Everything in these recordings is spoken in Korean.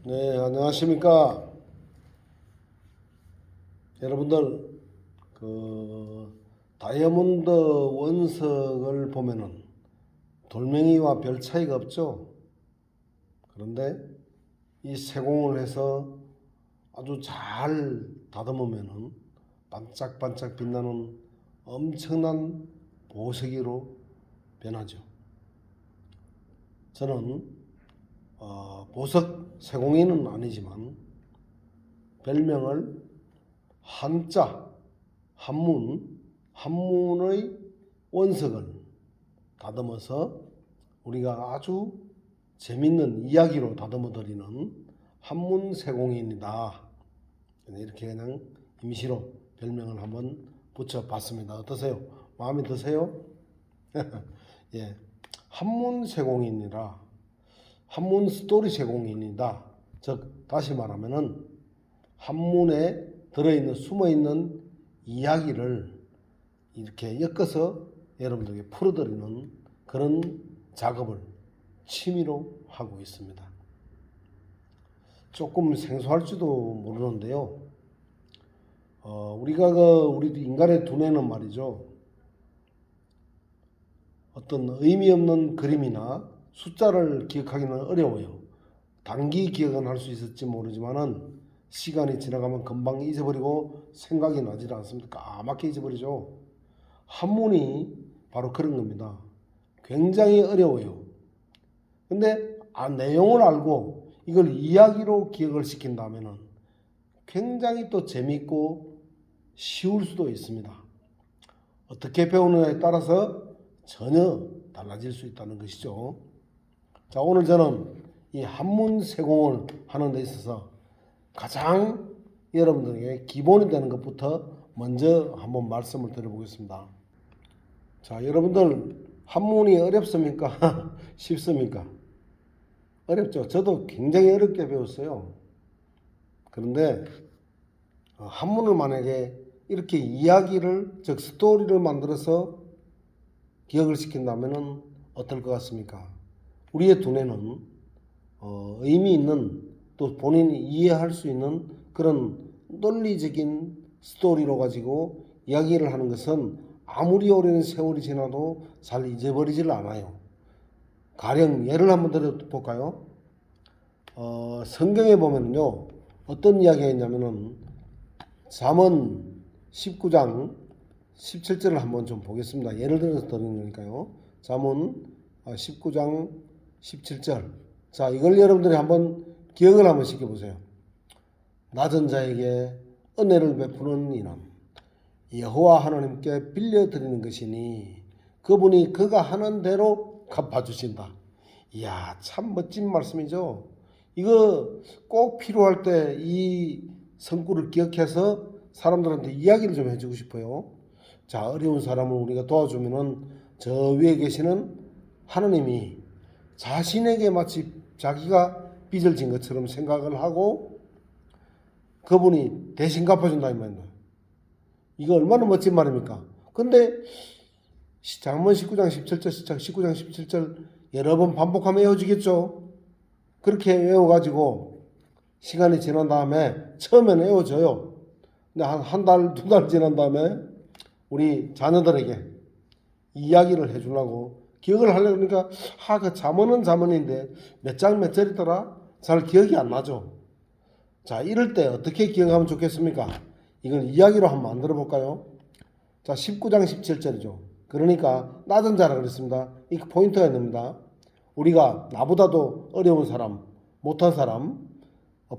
네, 안녕하십니까. 여러분들, 다이아몬드 원석을 보면은 돌멩이와 별 차이가 없죠. 그런데 이 세공을 해서 아주 잘 다듬으면은 반짝반짝 빛나는 엄청난 보석으로 변하죠. 저는 보석 세공인은 아니지만 별명을 한자, 한문의 원석을 다듬어서 우리가 아주 재밌는 이야기로 다듬어 드리는 한문세공인이다. 이렇게 그냥 임시로 별명을 한번 붙여봤습니다. 어떠세요? 마음에 드세요? 예, 한문세공인이라 한문 스토리 제공인이다. 즉 다시 말하면은 한문에 들어있는 숨어있는 이야기를 이렇게 엮어서 여러분들에게 풀어드리는 그런 작업을 취미로 하고 있습니다. 조금 생소할지도 모르는데요. 우리가 우리 인간의 두뇌는 말이죠. 어떤 의미 없는 그림이나 숫자를 기억하기는 어려워요. 단기 기억은 할 수 있을지 모르지만은 시간이 지나가면 금방 잊어버리고 생각이 나질 않습니까? 까맣게 잊어버리죠. 한문이 바로 그런 겁니다. 굉장히 어려워요. 근데 내용을 알고 이걸 이야기로 기억을 시킨다면은 굉장히 또 재밌고 쉬울 수도 있습니다. 어떻게 배우느냐에 따라서 전혀 달라질 수 있다는 것이죠. 자, 오늘 저는 이 한문 세공을 하는 데 있어서 가장 여러분들에게 기본이 되는 것부터 먼저 한번 말씀을 드려보겠습니다. 자, 여러분들 한문이 어렵습니까? 쉽습니까? 어렵죠. 저도 굉장히 어렵게 배웠어요. 그런데 한문을 만약에 이렇게 이야기를, 즉 스토리를 만들어서 기억을 시킨다면 어떨 것 같습니까? 우리의 두뇌는 의미 있는, 또 본인이 이해할 수 있는 그런 논리적인 스토리로 가지고 이야기를 하는 것은 아무리 오랜 세월이 지나도 잘 잊어버리질 않아요. 가령 예를 한번 들어볼까요? 성경에 보면요, 어떤 이야기가 있냐면은 잠언 19장 17절을 한번 좀 보겠습니다. 예를 들어서 드리는 거니까요. 잠언 19장 17절. 자, 이걸 여러분들이 한번 기억을 한번 시켜보세요. 낮은 자에게 은혜를 베푸는 이는 여호와 하나님께 빌려드리는 것이니 그분이 그가 하는 대로 갚아주신다. 이야, 참 멋진 말씀이죠. 이거 꼭 필요할 때 이 성구를 기억해서 사람들한테 이야기를 좀 해주고 싶어요. 자, 어려운 사람을 우리가 도와주면은 저 위에 계시는 하나님이 자신에게 마치 자기가 빚을 진 것처럼 생각을 하고 그분이 대신 갚아준다 이 말입니다. 이거 얼마나 멋진 말입니까? 근데 잠언 19장 17절, 19장 17절 여러 번 반복하면 외워지겠죠? 그렇게 외워가지고 시간이 지난 다음에 처음에는 외워져요. 근데 한 달, 두 달 지난 다음에 우리 자녀들에게 이야기를 해주려고 기억을 하려고 그러니까 그 잠언은 잠언인데 몇 장 몇 절이더라? 잘 기억이 안 나죠. 자, 이럴 때 어떻게 기억하면 좋겠습니까? 이걸 이야기로 한번 만들어 볼까요? 자, 19장 17절이죠. 그러니까 낮은 자라 그랬습니다. 이 포인트가 있습니다. 우리가 나보다도 어려운 사람, 못한 사람,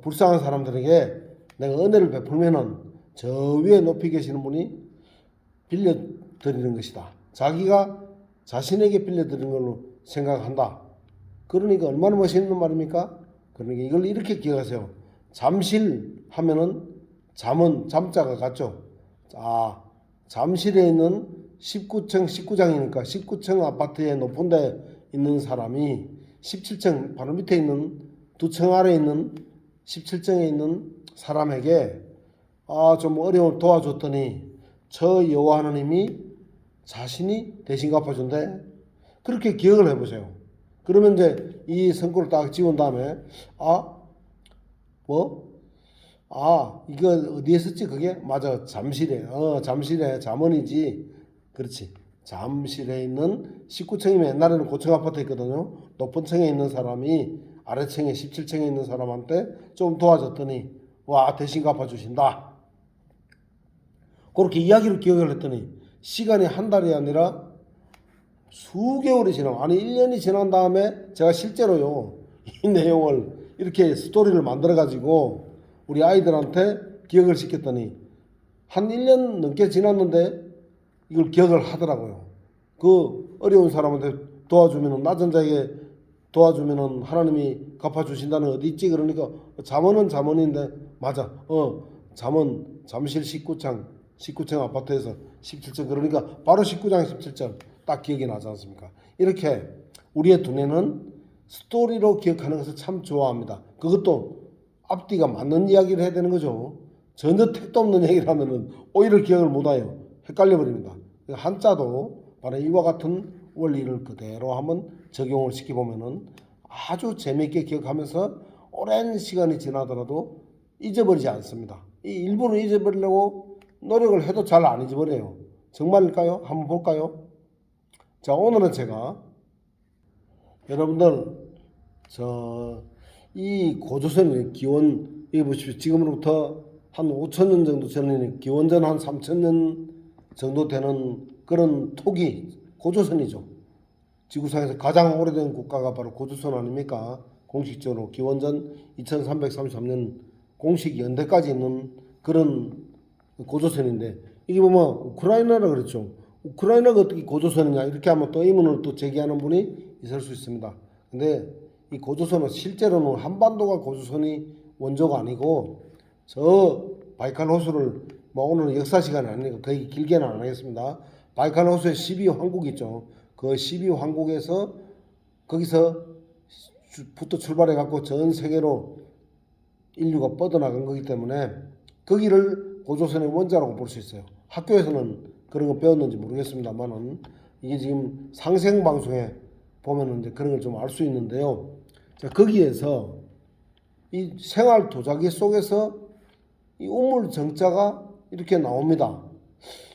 불쌍한 사람들에게 내가 은혜를 베풀면은 저 위에 높이 계시는 분이 빌려드리는 것이다. 자기가 자신에게 빌려드리는 걸로 생각한다. 그러니까 얼마나 멋있는 말입니까? 그러니까 이걸 이렇게 기억하세요. 잠실 하면은 잠은 잠자가 같죠. 잠실에 있는 19장이니까 19층 아파트의 높은 데 있는 사람이 17층 바로 밑에 있는 두 층 아래에 있는 17층에 있는 사람에게 좀 어려움을 도와줬더니 저 여호와 하나님이 자신이 대신 갚아준대. 그렇게 기억을 해보세요. 그러면 이제 이 성구를 딱 지운 다음에 뭐? 아, 이거 어디에 썼지? 그게? 맞아. 잠실에. 잠실에. 잠원이지. 그렇지. 잠실에 있는 19층이면 옛날에는 고층 아파트 있거든요. 높은 층에 있는 사람이 아래층에 17층에 있는 사람한테 좀 도와줬더니 와, 대신 갚아주신다. 그렇게 이야기를 기억을 했더니 시간이 한 달이 아니라 수개월이 지나고 아니 1년이 지난 다음에 제가 실제로요 이 내용을 이렇게 스토리를 만들어 가지고 우리 아이들한테 기억을 시켰더니 한 1년 넘게 지났는데 이걸 기억을 하더라고요. 그 어려운 사람한테 도와주면은 낮은 자에게 도와주면은 하나님이 갚아주신다는 어디 있지? 그러니까 잠언은 잠언인데 맞아. 잠언 잠실 19층 아파트에서 17층 그러니까 바로 19장 17절 딱 기억이 나지 않습니까? 이렇게 우리의 두뇌는 스토리로 기억하는 것을 참 좋아합니다. 그것도 앞뒤가 맞는 이야기를 해야 되는 거죠. 전혀 택도 없는 얘기를 하면은 오히려 기억을 못해요. 헷갈려 버립니다. 한자도 바로 이와 같은 원리를 그대로 한번 적용을 시켜보면은 아주 재미있게 기억하면서 오랜 시간이 지나더라도 잊어버리지 않습니다. 이 일부러 잊어버리려고 노력을 해도 잘 안 잊어버려요. 정말일까요? 한번 볼까요? 자, 오늘은 제가 여러분들 이 고조선의 기원 여기 보십시오. 지금으로부터 한 5천년 정도 전에 기원전 한 3천년 정도 되는 그런 토기 고조선이죠. 지구상에서 가장 오래된 국가가 바로 고조선 아닙니까? 공식적으로 기원전 2333년 공식 연대까지 있는 그런 고조선인데 이게 보면 우크라이나라 그랬죠. 우크라이나가 어떻게 고조선이냐 이렇게 하면 또 의문을 또 제기하는 분이 있을 수 있습니다. 근데 이 고조선은 실제로는 한반도가 고조선이 원조가 아니고 저 바이칼 호수를 뭐 오늘은 역사 시간이 아니니까 거의 길게는 안 하겠습니다. 바이칼 호수에 12황국이 있죠. 그 12황국에서 거기서부터 출발해 갖고 전 세계로 인류가 뻗어나간 거기 때문에 거기를 고조선의 원자라고 볼 수 있어요. 학교에서는 그런 거 배웠는지 모르겠습니다만은 이게 지금 상생 방송에 보면은 이제 그런 걸 좀 알 수 있는데요. 자, 거기에서 이 생활 도자기 속에서 이 우물 정자가 이렇게 나옵니다.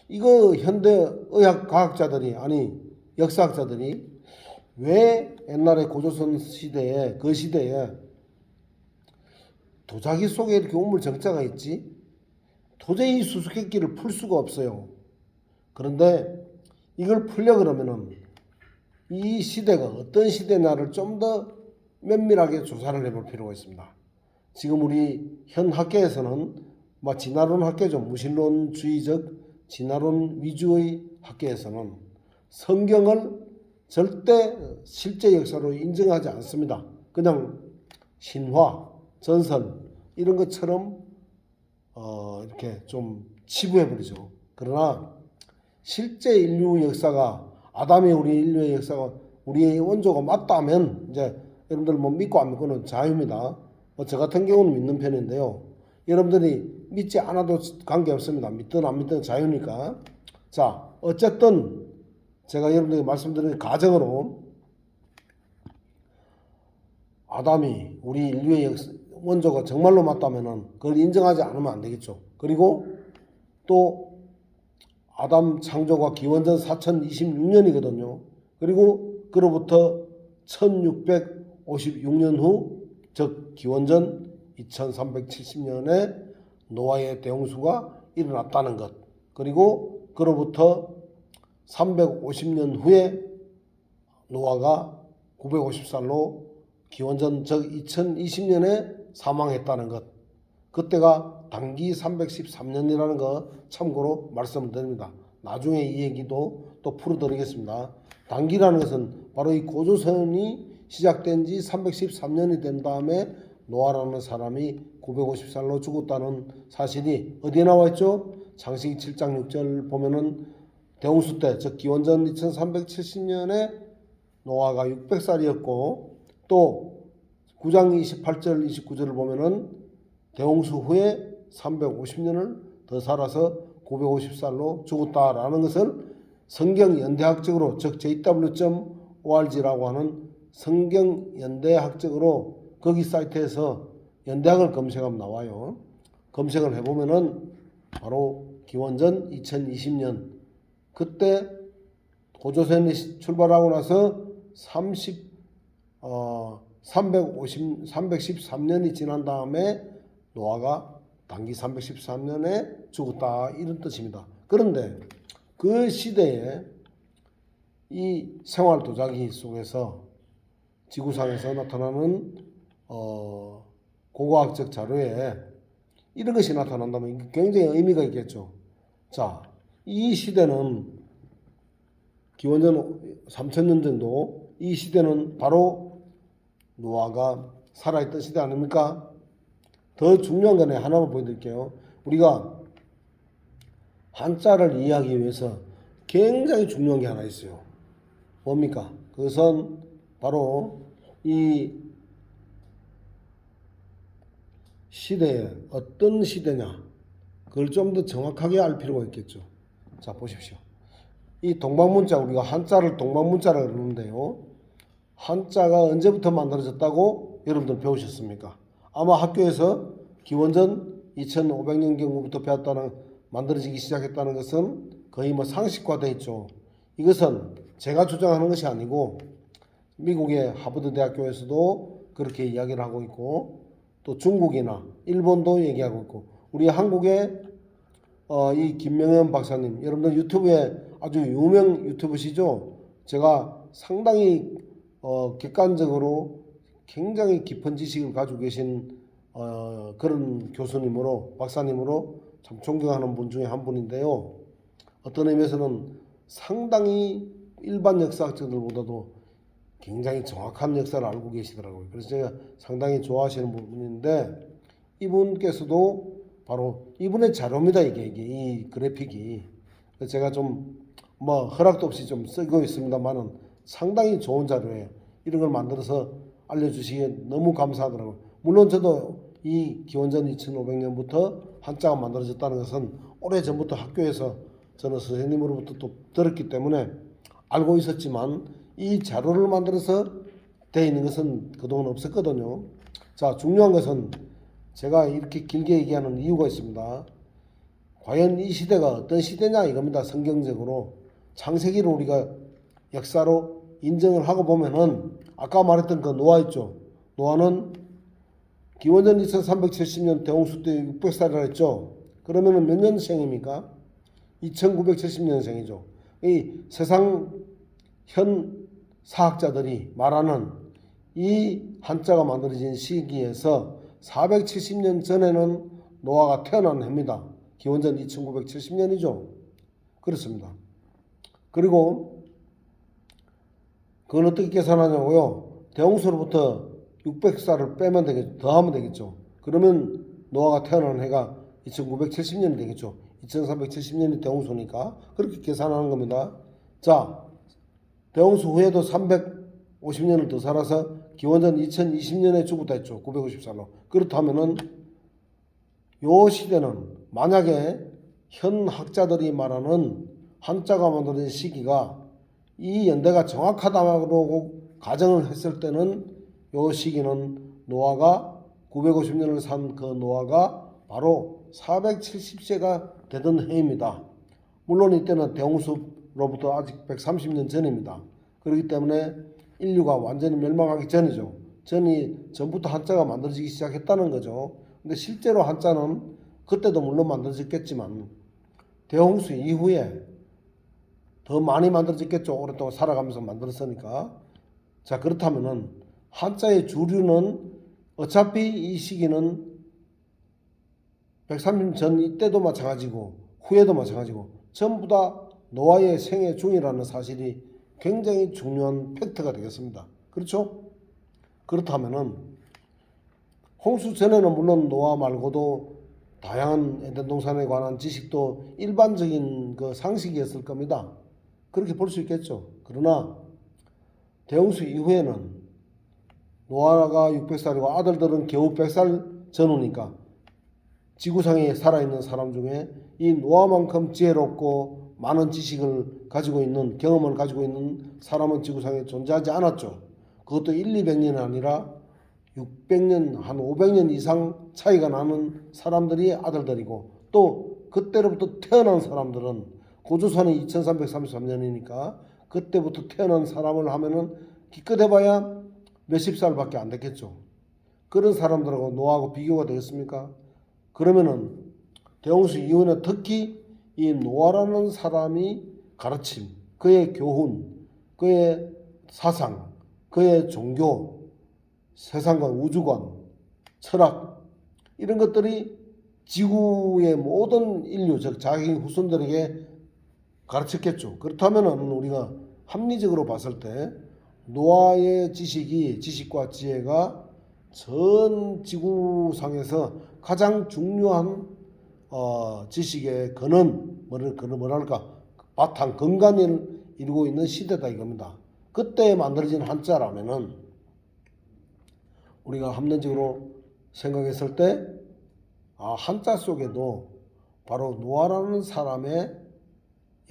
이거 현대 의학 과학자들이 아니 역사학자들이 왜 옛날에 고조선 시대에 그 시대에 도자기 속에 이렇게 우물 정자가 있지? 도저히 수수께끼를 풀 수가 없어요. 그런데 이걸 풀려 그러면은 이 시대가 어떤 시대냐를 좀 더 면밀하게 조사를 해볼 필요가 있습니다. 지금 우리 현 학계에서는 뭐 진화론 학계죠. 무신론주의적 진화론 위주의 학계에서는 성경을 절대 실제 역사로 인정하지 않습니다. 그냥 신화, 전설 이런 것처럼 이렇게 좀 치부해버리죠. 그러나 실제 인류 역사가 아담이 우리 인류의 역사가 우리의 원조가 맞다면 이제 여러분들 뭐 믿고 안 믿고는 자유입니다. 저 같은 경우는 믿는 편인데요. 여러분들이 믿지 않아도 관계없습니다. 믿든 안 믿든 자유니까. 자, 어쨌든 제가 여러분들에게 말씀드린 가정으로 아담이 우리 인류의 원조가 정말로 맞다면은 그걸 인정하지 않으면 안 되겠죠. 그리고 또 아담 창조가 기원전 4026년이거든요. 그리고 그로부터 1656년 후, 즉 기원전 2370년에 노아의 대홍수가 일어났다는 것. 그리고 그로부터 350년 후에 노아가 950살로 기원전 즉 2020년에 사망했다는 것. 그때가 단기 313년이라는 거 참고로 말씀을 드립니다. 나중에 이 얘기도 또 풀어드리겠습니다. 단기라는 것은 바로 이 고조선이 시작된 지 313년이 된 다음에 노아라는 사람이 950살로 죽었다는 사실이 어디에 나와 있죠? 창세기 7장 6절 보면은 대홍수 때, 즉 기원전 2370년에 노아가 600살이었고 또 9장 28절 29절을 보면은 대홍수 후에 350년을 더 살아서 950살로 죽었다라는 것을 성경 연대학적으로 즉 JW.org라고 하는 성경 연대학적으로 거기 사이트에서 연대학을 검색하면 나와요. 검색을 해보면은 바로 기원전 2020년 그때 고조선이 출발하고 나서 313년이 지난 다음에 노아가 단기 313년에 죽었다 이런 뜻입니다. 그런데 그 시대에 이 생활 도자기 속에서 지구상에서 나타나는 고고학적 자료에 이런 것이 나타난다면 굉장히 의미가 있겠죠. 자, 이 시대는 기원전 3000년 정도 이 시대는 바로 노아가 살아있던 시대 아닙니까? 더 중요한 거는 하나만 보여드릴게요. 우리가 한자를 이해하기 위해서 굉장히 중요한 게 하나 있어요. 뭡니까? 그것은 바로 이 시대에 어떤 시대냐 그걸 좀 더 정확하게 알 필요가 있겠죠. 자, 보십시오. 이 동방문자, 우리가 한자를 동방문자라고 그러는데요. 한자가 언제부터 만들어졌다고 여러분들 배우셨습니까? 아마 학교에서 기원전 2500년경부터 배웠다는, 만들어지기 시작했다는 것은 거의 뭐 상식화되어 있죠. 이것은 제가 주장하는 것이 아니고 미국의 하버드 대학교에서도 그렇게 이야기를 하고 있고, 또 중국이나 일본도 얘기하고 있고, 우리 한국의 이 김명현 박사님, 여러분들 유튜브에 아주 유명 유튜브시죠? 제가 상당히 객관적으로 굉장히 깊은 지식을 가지고 계신 그런 교수님으로, 박사님으로 참 존경하는 분 중에 한 분인데요. 어떤 의미에서는 상당히 일반 역사학자들보다도 굉장히 정확한 역사를 알고 계시더라고요. 그래서 제가 상당히 좋아하시는 부분인데, 이분께서도 바로 이분의 자료입니다. 이게 이 그래픽이. 그래서 제가 좀 뭐 허락도 없이 좀 쓰고 있습니다만은 상당히 좋은 자료예요. 이런 걸 만들어서 알려주시기에 너무 감사하더라고요. 물론 저도 이 기원전 2500년부터 한자가 만들어졌다는 것은 오래전부터 학교에서 저는 선생님으로부터 또 들었기 때문에 알고 있었지만, 이 자료를 만들어서 되어 있는 것은 그동안 없었거든요. 자, 중요한 것은 제가 이렇게 길게 얘기하는 이유가 있습니다. 과연 이 시대가 어떤 시대냐 이겁니다. 성경적으로 창세기를 우리가 역사로 인정을 하고 보면은 아까 말했던 그 노아 있죠. 노아는 기원전 2370년 대홍수 때 600살이라 했죠. 그러면은 몇 년생입니까? 2970년생이죠. 이 세상 현 사학자들이 말하는 이 한자가 만들어진 시기에서 470년 전에는 노아가 태어난 해입니다. 기원전 2970년이죠. 그렇습니다. 그리고 그건 어떻게 계산하냐고요? 대홍수로부터 600살을 빼면 되겠죠. 더하면 되겠죠. 그러면 노아가 태어난 해가 2970년이 되겠죠. 2370년이 대홍수니까 그렇게 계산하는 겁니다. 자, 대홍수 후에도 350년을 더 살아서 기원전 2020년에 죽었다 했죠. 950살로. 그렇다면은 요 시대는 만약에 현 학자들이 말하는 한자가 만들어진 시기가 이 연대가 정확하다고 가정을 했을 때는 요 시기는 노아가 950년을 산 그 노아가 바로 470세가 되던 해입니다. 물론 이때는 대홍수로부터 아직 130년 전입니다. 그렇기 때문에 인류가 완전히 멸망하기 전이죠. 전부터 한자가 만들어지기 시작했다는 거죠. 근데 실제로 한자는 그때도 물론 만들어졌겠지만 대홍수 이후에 더 많이 만들어졌겠죠. 오랫동안 살아가면서 만들었으니까. 자, 그렇다면은 한자의 주류는 어차피 이 시기는 130년 전 이때도 마찬가지고 후에도 마찬가지고 전부 다 노아의 생애 중이라는 사실이 굉장히 중요한 팩트가 되겠습니다. 그렇죠? 그렇다면은 홍수 전에는 물론 노아 말고도 다양한 에덴 동산에 관한 지식도 일반적인 그 상식이었을 겁니다. 그렇게 볼 수 있겠죠. 그러나 대홍수 이후에는 노아가 600살이고 아들들은 겨우 100살 전후니까 지구상에 살아있는 사람 중에 이 노아만큼 지혜롭고 많은 지식을 가지고 있는, 경험을 가지고 있는 사람은 지구상에 존재하지 않았죠. 그것도 1, 200년이 아니라 600년 한 500년 이상 차이가 나는 사람들이 아들들이고 또 그때로부터 태어난 사람들은 고조선이 2333년이니까 그때부터 태어난 사람을 하면은 기껏 해봐야 몇십 살밖에 안 됐겠죠. 그런 사람들하고 노아하고 비교가 되겠습니까? 그러면은 대홍수 이후에 특히 이 노아라는 사람이 가르침, 그의 교훈, 그의 사상, 그의 종교, 세상관, 우주관, 철학 이런 것들이 지구의 모든 인류, 즉 자기 후손들에게 가르쳤겠죠. 그렇다면은 우리가 합리적으로 봤을 때 노아의 지식과 지혜가 전 지구상에서 가장 중요한 지식의 뭐랄까 바탕 근간을 이루고 있는 시대다 이겁니다. 그때 만들어진 한자라면은 우리가 합리적으로 생각했을 때 한자 속에도 바로 노아라는 사람의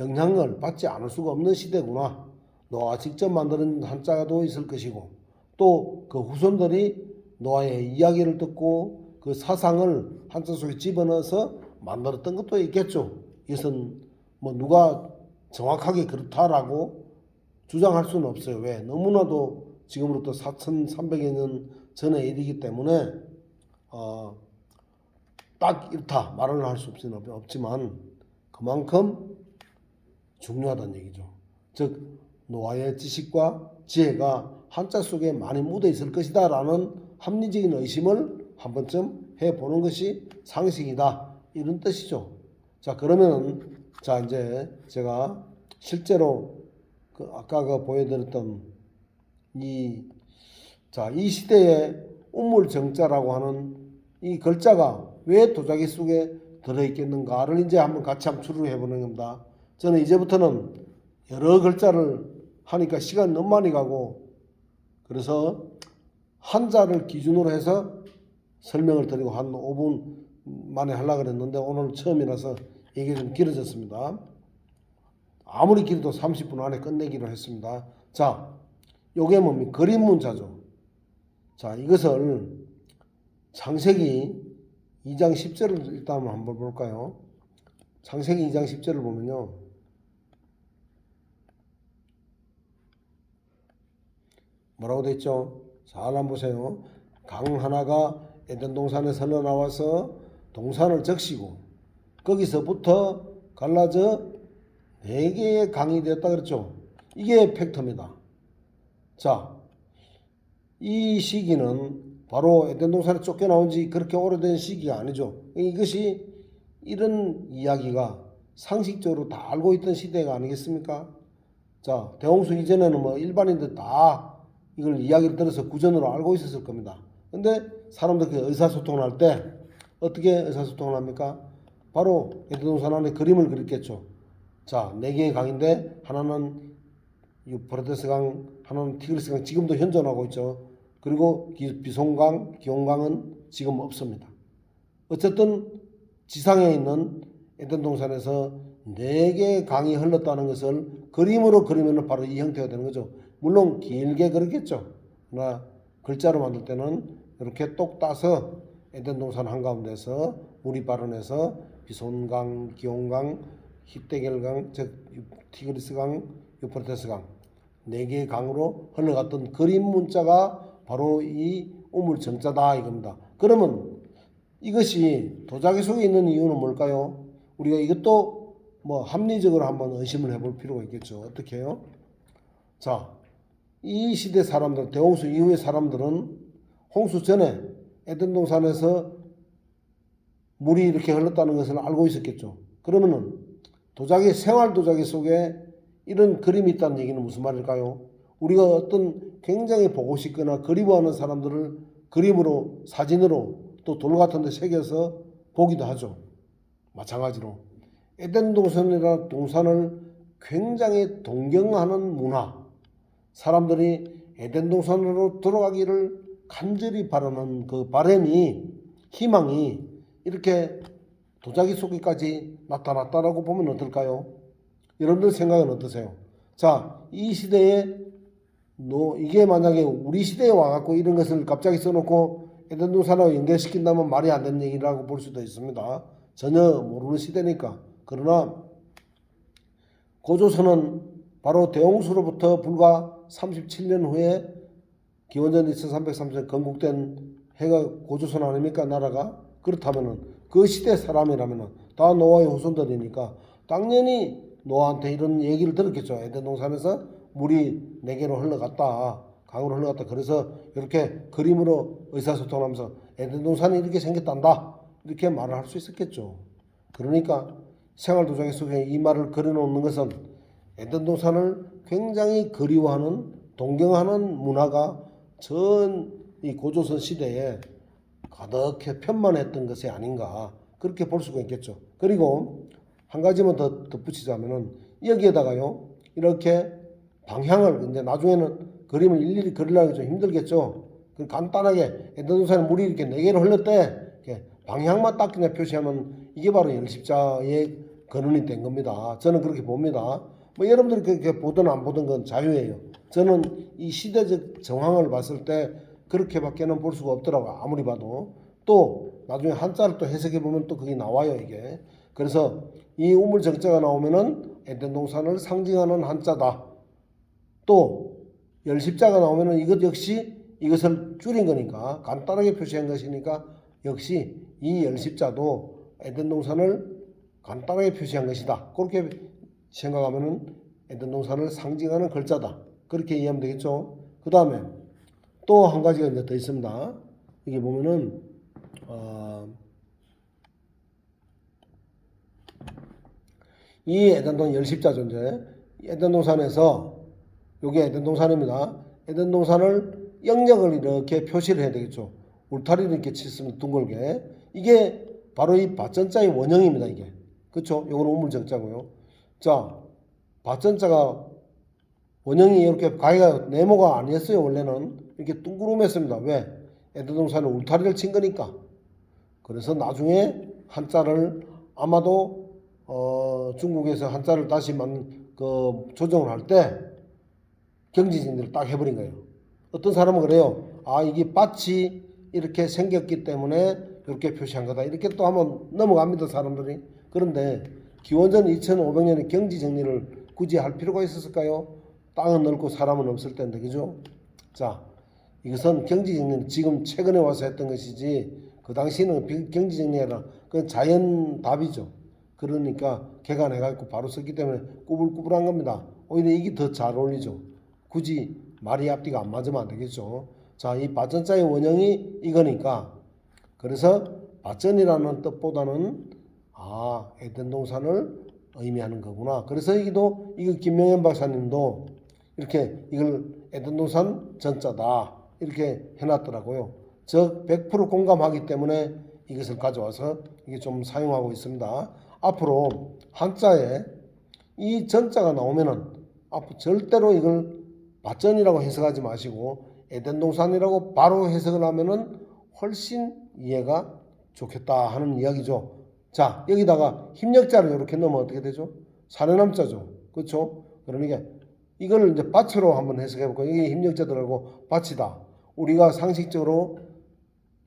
영향을 받지 않을 수가 없는 시대구나. 노아가 직접 만드는 한자도 있을 것이고 또 그 후손들이 노아의 이야기를 듣고 그 사상을 한자 속에 집어넣어서 만들었던 것도 있겠죠. 이것은 뭐 누가 정확하게 그렇다라고 주장할 수는 없어요. 왜? 너무나도 지금으로부터 4300여 년 전의 일이기 때문에 딱 이렇다 말을 할 수 없지만 그만큼 중요하다는 얘기죠. 즉 노아의 지식과 지혜가 한자 속에 많이 묻어 있을 것이다 라는 합리적인 의심을 한 번쯤 해보는 것이 상식이다 이런 뜻이죠. 자 그러면 자 이제 제가 실제로 아까 보여드렸던 이 시대의 우물정자라고 하는 이 글자가 왜 도자기 속에 들어있겠는가를 이제 한번 같이 추론해 보는 겁니다. 저는 이제부터는 여러 글자를 하니까 시간 너무 많이 가고 그래서 한자를 기준으로 해서 설명을 드리고 한 5분 만에 하려고 그랬는데 오늘 처음이라서 이게 좀 길어졌습니다. 아무리 길어도 30분 안에 끝내기로 했습니다. 자, 요게 뭡니까? 그림 문자죠. 자, 이것을 창세기 2장 10절을 일단 한번 볼까요? 창세기 2장 10절을 보면요. 뭐라고 돼 있죠? 잘 한번 보세요. 강 하나가 에덴 동산에 선을 나와서 동산을 적시고 거기서부터 갈라져 4개의 강이 되었다 그랬죠. 이게 팩트입니다. 자, 이 시기는 바로 에덴 동산에 쫓겨나온 지 그렇게 오래된 시기가 아니죠. 이것이 이런 이야기가 상식적으로 다 알고 있던 시대가 아니겠습니까? 자, 대홍수 이전에는 뭐 일반인들 다 이걸 이야기를 들어서 구전으로 알고 있었을 겁니다. 근데 사람들이 의사소통을 할 때 어떻게 의사소통을 합니까? 바로 에덴 동산 안에 그림을 그렸겠죠. 자, 4개의 강인데 하나는 유프라테스 강, 하나는 티그리스 강 지금도 현존하고 있죠. 그리고 비송강, 기온강은 지금 없습니다. 어쨌든 지상에 있는 에덴 동산에서 4개의 강이 흘렀다는 것을 그림으로 그리면 바로 이 형태가 되는 거죠. 물론 길게 그렸겠죠. 그러나 글자로 만들 때는 이렇게 똑 따서 에덴 동산 한가운데서 물이 발원해서 비손강, 기온강, 히데겔강, 즉 티그리스강, 유프라테스강 4개의 강으로 흘러갔던 그림 문자가 바로 이 우물정자다 이겁니다. 그러면 이것이 도자기 속에 있는 이유는 뭘까요? 우리가 이것도 뭐 합리적으로 한번 의심을 해볼 필요가 있겠죠. 어떻게 해요? 자, 이 시대 사람들, 대홍수 이후의 사람들은 홍수 전에 에덴 동산에서 물이 이렇게 흘렀다는 것을 알고 있었겠죠. 그러면은 생활 도자기 속에 이런 그림이 있다는 얘기는 무슨 말일까요? 우리가 어떤 굉장히 보고 싶거나 그리워하는 사람들을 그림으로, 사진으로 또 돌 같은 데 새겨서 보기도 하죠. 마찬가지로 에덴 동산이라는 동산을 굉장히 동경하는 문화, 사람들이 에덴 동산으로 들어가기를 간절히 바라는 그 바람이, 희망이 이렇게 도자기 속에까지 나타났다라고 보면 어떨까요? 여러분들 생각은 어떠세요? 자, 이 시대에 이게 만약에 우리 시대에 와갖고 이런 것을 갑자기 써놓고 에덴 동산하고 연결시킨다면 말이 안 되는 얘기라고 볼 수도 있습니다. 전혀 모르는 시대니까. 그러나 고조선은 바로 대홍수로부터 불과 37년 후에 기원전 2330년 건국된 해가 고조선 아닙니까? 나라가. 그렇다면은 그 시대 사람이라면은 다 노아의 후손들이니까 당연히 노아한테 이런 얘기를 들었겠죠. 에덴 동산에서 물이 네개로 흘러갔다. 강으로 흘러갔다. 그래서 이렇게 그림으로 의사소통하면서 에덴 동산이 이렇게 생겼단다. 이렇게 말을 할 수 있었겠죠. 그러니까 생활도자기 속에 이 말을 그려놓는 것은 에덴 동산을 굉장히 그리워하는 동경하는 문화가 전 이 고조선 시대에 가득해 편만했던 것이 아닌가 그렇게 볼 수가 있겠죠. 그리고 한 가지만 더 덧붙이자면은 여기에다가요 이렇게 방향을 이제 나중에는 그림을 일일이 그리려고 좀 힘들겠죠. 간단하게 에덴 동산에 물이 이렇게 네 개로 흘렀대 이렇게 방향만 딱 그냥 표시하면 이게 바로 열십자의 근원이 된 겁니다. 저는 그렇게 봅니다. 뭐 여러분들이 그렇게 보든 안 보든 건 자유예요. 저는 이 시대적 정황을 봤을 때 그렇게밖에는 볼 수가 없더라고요. 아무리 봐도. 또 나중에 한자를 또 해석해 보면 또 그게 나와요, 이게. 그래서 이 우물 정자가 나오면은 에덴 동산을 상징하는 한자다. 또 열십자가 나오면은 이것 역시 이것을 줄인 거니까 간단하게 표시한 것이니까 역시 이 열십자도 에덴 동산을 간단하게 표시한 것이다. 그렇게 생각하면은 에덴 동산을 상징하는 글자다. 그렇게 이해하면 되겠죠. 그 다음에 또 한 가지가 이제 더 있습니다. 이게 보면은 이 에덴동 열십자 존재, 에덴 동산에서 요게 에덴 동산입니다. 에덴 동산을 영역을 이렇게 표시를 해야 되겠죠. 울타리를 이렇게 쳤습니다. 둥글게. 이게 바로 이 밭전자의 원형입니다. 이게. 그렇죠? 요거는 우물정자고요. 자, 밭전자가 원형이 이렇게 가위가 네모가 아니었어요. 원래는 이렇게 둥그름했습니다. 왜? 에덴 동산에 울타리를 친 거니까. 그래서 나중에 한자를 아마도 중국에서 한자를 다시 조정을 할 때 경지진들을 딱 해버린 거예요. 어떤 사람은 그래요. 아, 이게 밭이 이렇게 생겼기 때문에 이렇게 표시한 거다. 이렇게 또 한번 넘어갑니다. 사람들이. 그런데 기원전 2500년에 경지정리를 굳이 할 필요가 있었을까요? 땅은 넓고 사람은 없을 텐데, 그죠? 자, 이것은 경지정리는 지금 최근에 와서 했던 것이지 그 당시에는 경지정리가 그건 자연 답이죠. 그러니까 개간해가지고 바로 썼기 때문에 꾸불꾸불한 겁니다. 오히려 이게 더 잘 어울리죠. 굳이 말이 앞뒤가 안 맞으면 안 되겠죠. 자, 이 밭전자의 원형이 이거니까 그래서 밭전이라는 뜻보다는 에덴 동산을 의미하는 거구나. 그래서 이거 김명현 박사님도 이렇게 이걸 에덴 동산 전자다 이렇게 해놨더라고요. 즉 100% 공감하기 때문에 이것을 가져와서 이게 좀 사용하고 있습니다. 앞으로 한자에 이 전자가 나오면은 앞으로 절대로 이걸 밭전이라고 해석하지 마시고 에덴 동산이라고 바로 해석을 하면은 훨씬 이해가 좋겠다 하는 이야기죠. 자, 여기다가 힘력자를 이렇게 넣으면 어떻게 되죠? 사내남자죠. 그렇죠? 그러니까 이걸 이제 밭으로 한번 해석해 볼까요? 이게 힘력자 들어가고 밭이다. 우리가 상식적으로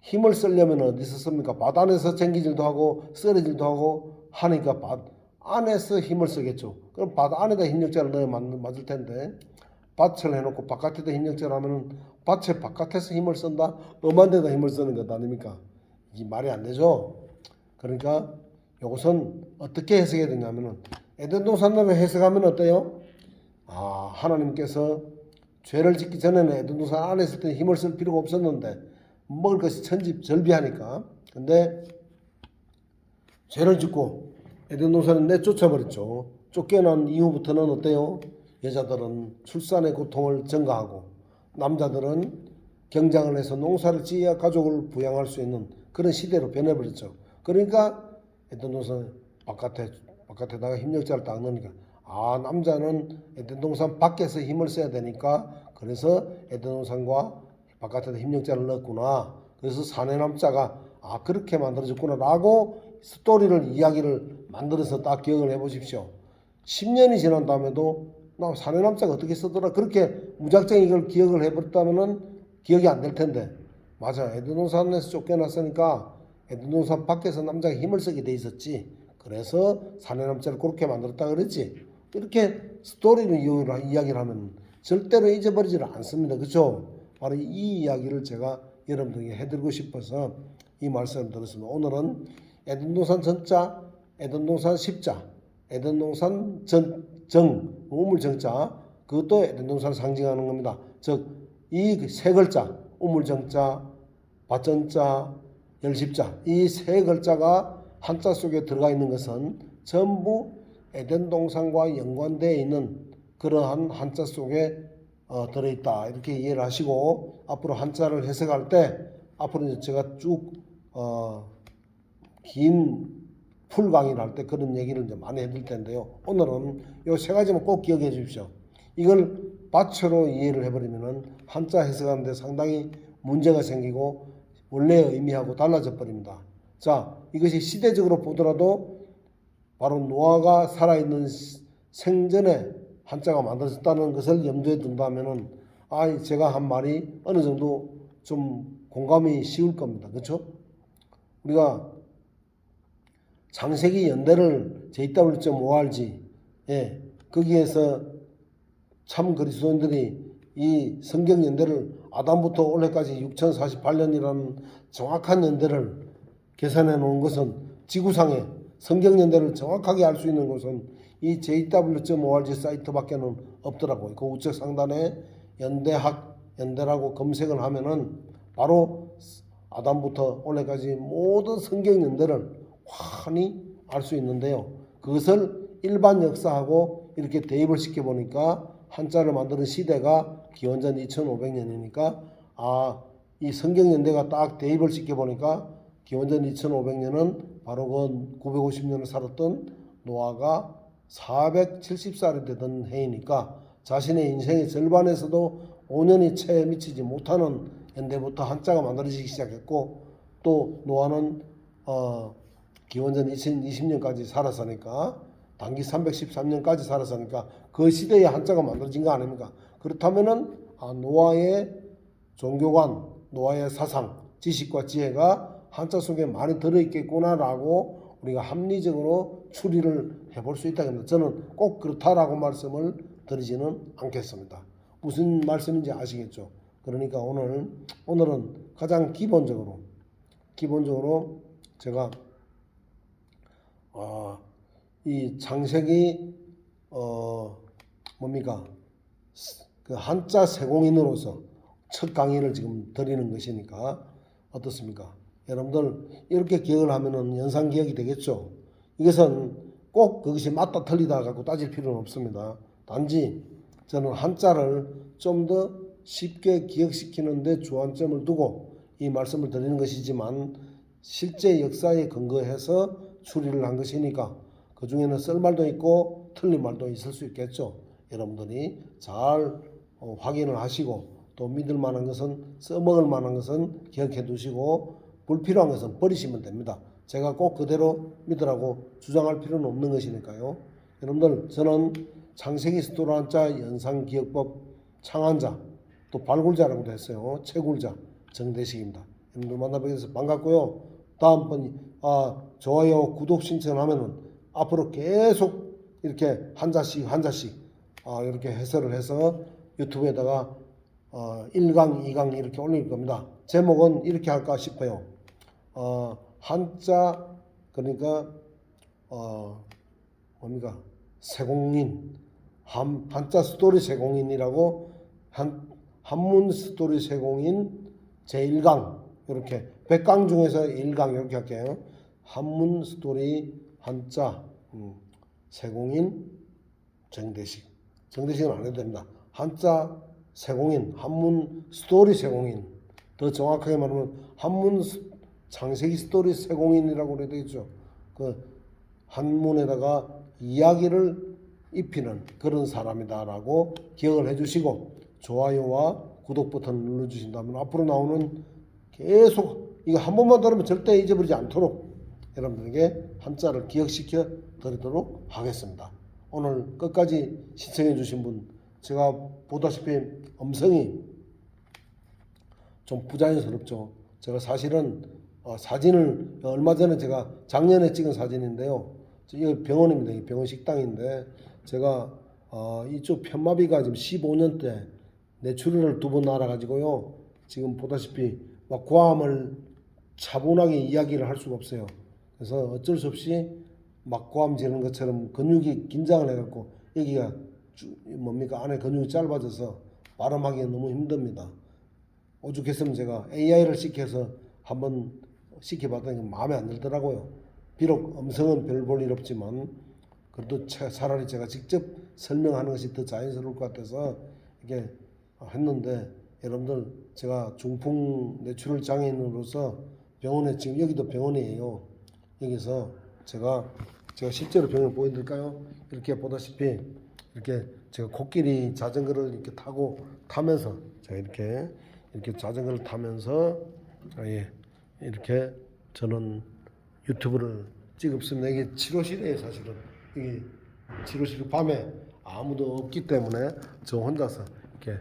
힘을 쓰려면 어디서 씁니까? 밭 안에서 쟁기질도 하고 썰어질도 하고 하니까 밭 안에서 힘을 쓰겠죠. 그럼 밭 안에다 힘력자를 넣어야 맞을 텐데 밭을 해놓고 바깥에다 힘력자를 하면 밭의 바깥에서 힘을 쓴다? 엄한 데다 힘을 쓰는 것 아닙니까? 이게 말이 안 되죠. 그러니까 이것은 어떻게 해석해야 되냐면은 에덴 동산으로 해석하면 어때요? 하나님께서 죄를 짓기 전에는 에덴 동산 안에 있을 때 힘을 쓸 필요가 없었는데 먹을 것이 천지절비하니까. 근데 죄를 짓고 에덴 동산을 내쫓아버렸죠. 쫓겨난 이후부터는 어때요? 여자들은 출산의 고통을 증가하고 남자들은 경장을 해서 농사를 지어야 가족을 부양할 수 있는 그런 시대로 변해버렸죠. 그러니까 에덴 동산 바깥에다가 힘력자를 딱 넣으니까 남자는 에덴 동산 밖에서 힘을 써야 되니까 그래서 에덴 동산과 바깥에다 힘력자를 넣었구나. 그래서 사내남자가 그렇게 만들어졌구나 라고 스토리를 이야기를 만들어서 딱 기억을 해보십시오. 10년이 지난 다음에도 나 사내남자가 어떻게 쓰더라. 그렇게 무작정 이걸 기억을 해버렸다면은 기억이 안 될 텐데. 맞아. 에드동산에서 쫓겨났으니까 에드동산 밖에서 남자가 힘을 쓰게 돼 있었지. 그래서 사내남자를 그렇게 만들었다 그랬지. 이렇게 스토리를 이야기를 하면 절대로 잊어버리지를 않습니다. 그렇죠? 바로 이 이야기를 제가 여러분들에게 해드리고 싶어서 이 말씀을 드렸습니다. 오늘은 에덴동산 전자, 에덴동산 십자, 에덴동산 우물정자, 그것도 에덴동산을 상징하는 겁니다. 즉 이 세 글자, 우물정자, 밭전자, 열십자, 이 세 글자가 한자 속에 들어가 있는 것은 전부 에덴동산과 연관되어 있는 그러한 한자 속에 들어있다. 이렇게 이해를 하시고 앞으로 한자를 해석할 때 앞으로 제가 쭉 긴 풀 강의를 할 때 그런 얘기를 이제 많이 해드릴 텐데요. 오늘은 이 세 가지만 꼭 기억해 주십시오. 이걸 받쳐로 이해를 해버리면은 한자 해석하는데 상당히 문제가 생기고 원래의 의미하고 달라져 버립니다. 자, 이것이 시대적으로 보더라도 바로 노아가 살아있는 생전에 한자가 만들어졌다는 것을 염두에 둔다면은 제가 한 말이 어느 정도 좀 공감이 쉬울 겁니다. 그렇죠? 우리가 창세기 연대를 JW.org 거기에서 참 그리스도인들이 이 성경 연대를 아담부터 올해까지 6048년이라는 정확한 연대를 계산해 놓은 것은 지구상에 성경 연대를 정확하게 알 수 있는 것은 이 JW.org 사이트밖에는 없더라고요. 그 우측 상단에 연대라고 검색을 하면은 바로 아담부터 올해까지 모든 성경 연대를 환히 알 수 있는데요. 그것을 일반 역사하고 이렇게 대입을 시켜 보니까 한자를 만드는 시대가 기원전 2500년이니까 이 성경 연대가 딱 대입을 시켜 보니까 기원전 2500년은 바로 그 950년을 살았던 노아가 470살이 되던 해이니까 자신의 인생의 절반에서도 5년이 채 미치지 못하는 연대부터 한자가 만들어지기 시작했고 또 노아는 기원전 2020년까지 살았으니까 단기 313년까지 살았으니까 그 시대에 한자가 만들어진 거 아닙니까? 그렇다면은 노아의 종교관, 노아의 사상, 지식과 지혜가 한자 속에 많이 들어있겠구나라고 우리가 합리적으로 추리를 해볼 수 있다. 저는 꼭 그렇다라고 말씀을 드리지는 않겠습니다. 무슨 말씀인지 아시겠죠? 그러니까 오늘은 가장 기본적으로 제가 이 창세기 그 한자 세공인으로서 첫 강의를 지금 드리는 것이니까 어떻습니까? 여러분들 이렇게 기억을 하면은 연상 기억이 되겠죠. 이것은 꼭 그것이 맞다 틀리다 갖고 따질 필요는 없습니다. 단지 저는 한자를 좀 더 쉽게 기억시키는 데 주안점을 두고 이 말씀을 드리는 것이지만 실제 역사에 근거해서 추리를 한 것이니까 그 중에는 썰말도 있고 틀린 말도 있을 수 있겠죠. 여러분들이 잘 확인을 하시고 또 믿을 만한 것은 써먹을 만한 것은 기억해 두시고 불필요한 것은 버리시면 됩니다. 제가 꼭 그대로 믿으라고 주장할 필요는 없는 것이니까요. 여러분들 저는 창세기 스토리 한자 연상기억법 창한자 또 발굴자라고도 했어요. 채굴자 정대식입니다. 여러분들 만나뵙게 돼서 반갑고요. 다음번 좋아요 구독 신청하면은 앞으로 계속 이렇게 한자씩 이렇게 해설을 해서 유튜브에다가 1강 2강 이렇게 올릴 겁니다. 제목은 이렇게 할까 싶어요. 한자 그러니까 세공인 한자 스토리 세공인이라고 한문 스토리 세공인 제1강 이렇게 100강 중에서 1강 이렇게 할게요. 한문 스토리 한자 세공인 정대식은 안 해도 됩니다. 한자 세공인 한문 스토리 세공인 더 정확하게 말하면 한문 창세기 스토리 세공인이라고 그래야 되겠죠. 그 한문에다가 이야기를 입히는 그런 사람이다라고 기억을 해주시고 좋아요와 구독 버튼을 눌러주신다면 앞으로 나오는 계속 이거 한 번만 들으면 절대 잊어버리지 않도록 여러분들에게 한자를 기억시켜 드리도록 하겠습니다. 오늘 끝까지 시청해 주신 분, 제가 보다시피 음성이 좀 부자연스럽죠. 제가 사실은 사진을 얼마 전에 제가 작년에 찍은 사진인데요. 이거 병원입니다. 이 병원 식당인데 제가 이쪽 편마비가 지금 15년대 뇌출혈을 2번 앓아가지고요. 지금 보다시피 막 고암을 차분하게 이야기를 할 수가 없어요. 그래서 어쩔 수 없이 막 고암 지는 것처럼 근육이 긴장을 해갖고 여기가 뭡니까 안에 근육이 짧아져서 발음하기가 너무 힘듭니다. 오죽했으면 제가 AI를 시켜서 한번 시켜봤더니 마음에 안 들더라고요. 비록 음성은 별 볼 일 없지만 그래도 차라리 제가 직접 설명하는 것이 더 자연스러울 것 같아서 이게 했는데 여러분들 제가 중풍 뇌출혈 장애인으로서 병원에 지금 여기도 병원이에요. 여기서 제가 실제로 병원 보여드릴까요? 이렇게 보다시피 이렇게 제가 코끼리 자전거를 이렇게 타면서 제가 이렇게 자전거를 타면서 이렇게 저는 유튜브를 찍었습니다. 이게 치료실이에요, 사실은. 이게 치료실 밤에 아무도 없기 때문에 저 혼자서 이렇게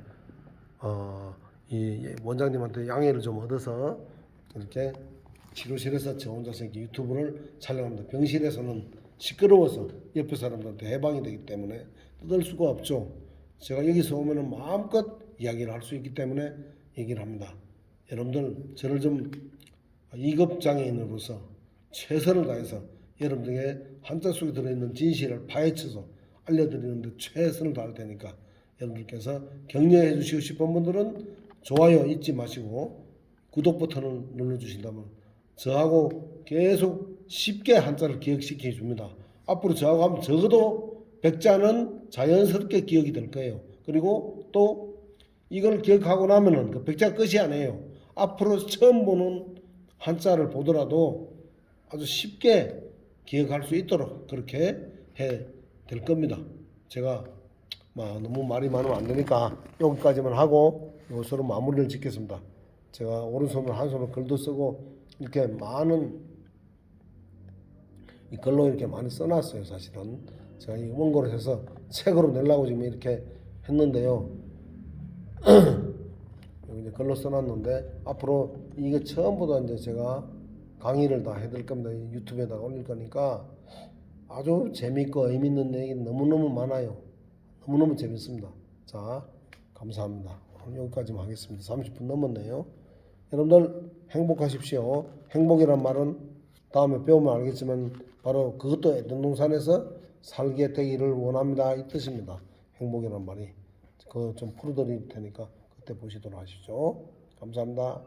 이 원장님한테 양해를 좀 얻어서 이렇게 치료실에서 저 혼자서 이렇게 유튜브를 촬영합니다. 병실에서는 시끄러워서 옆에 사람들한테 해방이 되기 때문에 뜯을 수가 없죠. 제가 여기서 오면은 마음껏 이야기를 할 수 있기 때문에 얘기를 합니다. 여러분들 저를 좀 2급 장애인으로서 최선을 다해서 여러분들에게 한자 속에 들어있는 진실을 파헤쳐서 알려드리는데 최선을 다할 테니까 여러분들께서 격려해 주시고 싶은 분들은 좋아요 잊지 마시고 구독 버튼을 눌러주신다면 저하고 계속 쉽게 한자를 기억시켜 줍니다. 앞으로 저하고 하면 적어도 100자는 자연스럽게 기억이 될 거예요. 그리고 또 이걸 기억하고 나면은 그 100자 끝이 아니에요. 앞으로 처음 보는 한자를 보더라도 아주 쉽게 기억할 수 있도록 그렇게 해 될 겁니다. 제가 너무 말이 많으면 안 되니까 여기까지만 하고 이것으로 마무리를 짓겠습니다. 제가 오른손으로 한 손으로 글도 쓰고 이렇게 많은 이 글로 이렇게 많이 써놨어요. 사실은 제가 이 원고를 해서 책으로 내려고 지금 이렇게 했는데요. 여기 이제 글로 써놨는데 앞으로 이게 처음부터 이제 제가 강의를 다 해드릴 겁니다. 유튜브에다가 올릴 거니까 아주 재밌고 의미 있는 얘기 너무너무 많아요. 너무너무 재밌습니다. 자, 감사합니다. 오늘 여기까지만 하겠습니다. 30분 넘었네요. 여러분들 행복하십시오. 행복이란 말은 다음에 배우면 알겠지만 바로 그것도 애동산에서 살게 되기를 원합니다. 이 뜻입니다. 행복이란 말이. 그거 좀 풀어드릴 테니까 그때 보시도록 하십시오. 감사합니다.